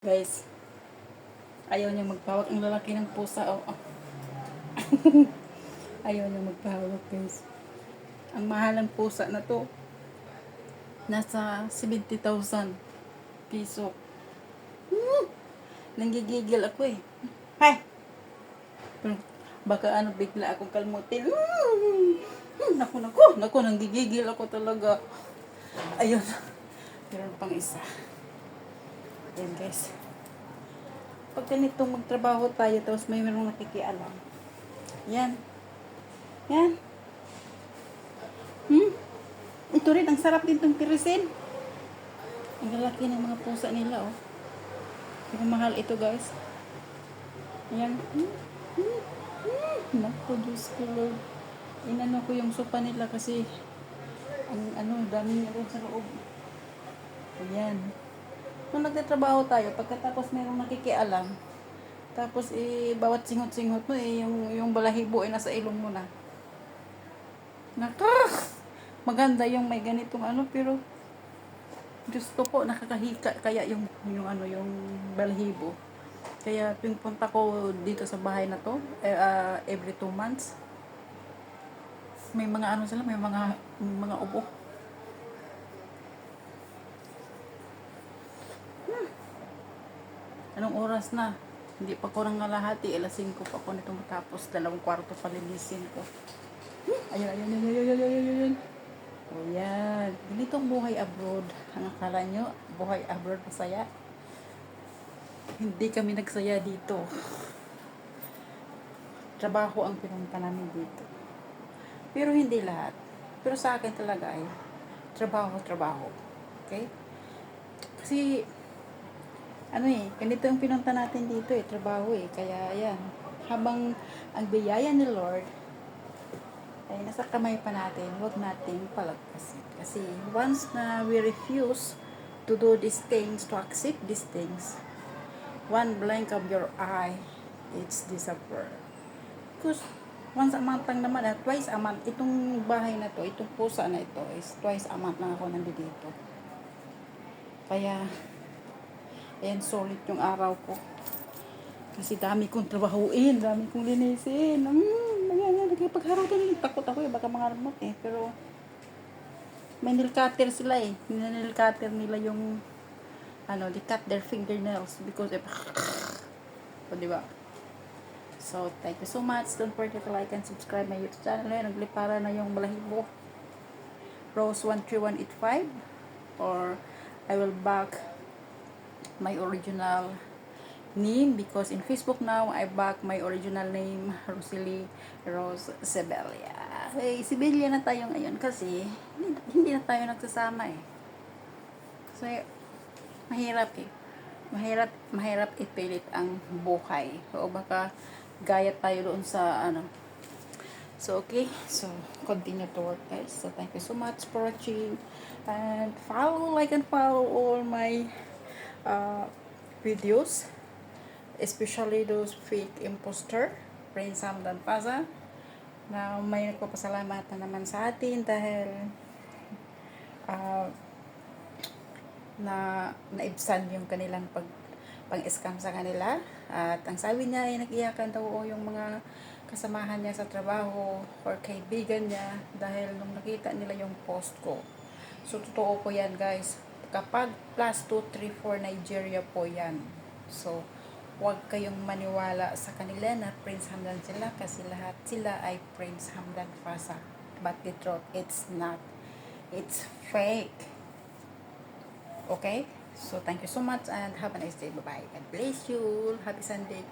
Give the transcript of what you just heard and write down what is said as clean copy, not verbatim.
Guys, ayaw niya magpahawak ang lalaki ng pusa. Oh. Ayaw niya magpahawak, guys. Ang mahal ng pusa na to, nasa 70,000 piso. Nanggigigil ako eh. Hay! Pero baka bigla akong kalmutin. Naku, nanggigigil ako talaga. Ayun. Meron pang isa. Ayan, guys. Pag ganitong magtrabaho tayo, tapos may merong nakikialam. Yan. Yan. Ito rin, ang sarap din itong tirisin. Ang lalaki ng mga pusa nila, oh. Pero mahal ito, guys. Ayan. Naku, Diyos ko, Lord. Inano ko yung sopa nila kasi ang dami niya rin sa loob. Ayan. Nung nagtatrabaho tayo, pagkatapos mayroong nakikialam, tapos bawat singot-singot mo yung balahibo ay nasa ilong mo na. Maganda yung may ganitong pero Diyos ko po, nakakahika kaya yung balahibo. Kaya punta ko dito sa bahay na to, every 2 months. May mga sila, may mga ubo. Anong oras na? Hindi pa ko nang nalahati. 5 pa ako nito matapos. 2 kwarto palinisin ko. Ayun. Ayan. Ganito ang buhay abroad. Ang akala nyo, buhay abroad masaya. Hindi kami nagsaya dito. Trabaho ang pinunta namin dito. Pero hindi lahat. Pero sa akin talaga ay trabaho. Okay? Kasi ganito ang pinunta natin dito trabaho Kaya ayan, habang ang biyaya ni Lord ay nasa kamay pa natin, huwag nating palagpasin. Kasi once na we refuse to do these things, to accept these things, one blink of your eye, it's disappear. Because once a month lang naman, twice a month, itong bahay na to, itong pusa na ito, is twice a month lang ako nandito. Kaya ayan, solid yung araw ko. Kasi dami kong trabahuin, dami kong linisin. Nagpagharutan, takot ako baka mga remote Pero, may nail cutter sila Nail cutter nila yung, they cut their fingernails because diba? So, thank you so much. Don't forget to like and subscribe my YouTube channel. Naglipara na yung balahibo. Rose 13185 or I will back my original name because in Facebook now I back my original name, Rosalie Rose Sebelia. Sibelia na tayo ngayon kasi hindi na tayo nagsasama Kasi mahirap ipilit ang buhay. O baka gaya tayo doon sa So okay, so continue to work, guys. So thank you so much for watching and like and follow all my videos, especially those fake imposter, Prince Hamdan Paza, na may nagpapasalamat na naman sa atin dahil na naibsan yung kanilang pang-scam sa kanila. At ang sabi niya ay nag-iyakan daw yung mga kasamahan niya sa trabaho or kaibigan niya dahil nung nakita nila yung post ko. So totoo po yan, guys. Kapag plus 2, 3, 4 Nigeria po yan. So, huwag kayong maniwala sa kanila na Prince Hamdan sila kasi lahat sila ay Prince Hamdan Paza. But the truth, it's not. It's fake. Okay? So, thank you so much and have a nice day. Bye-bye. God bless you. Happy Sunday.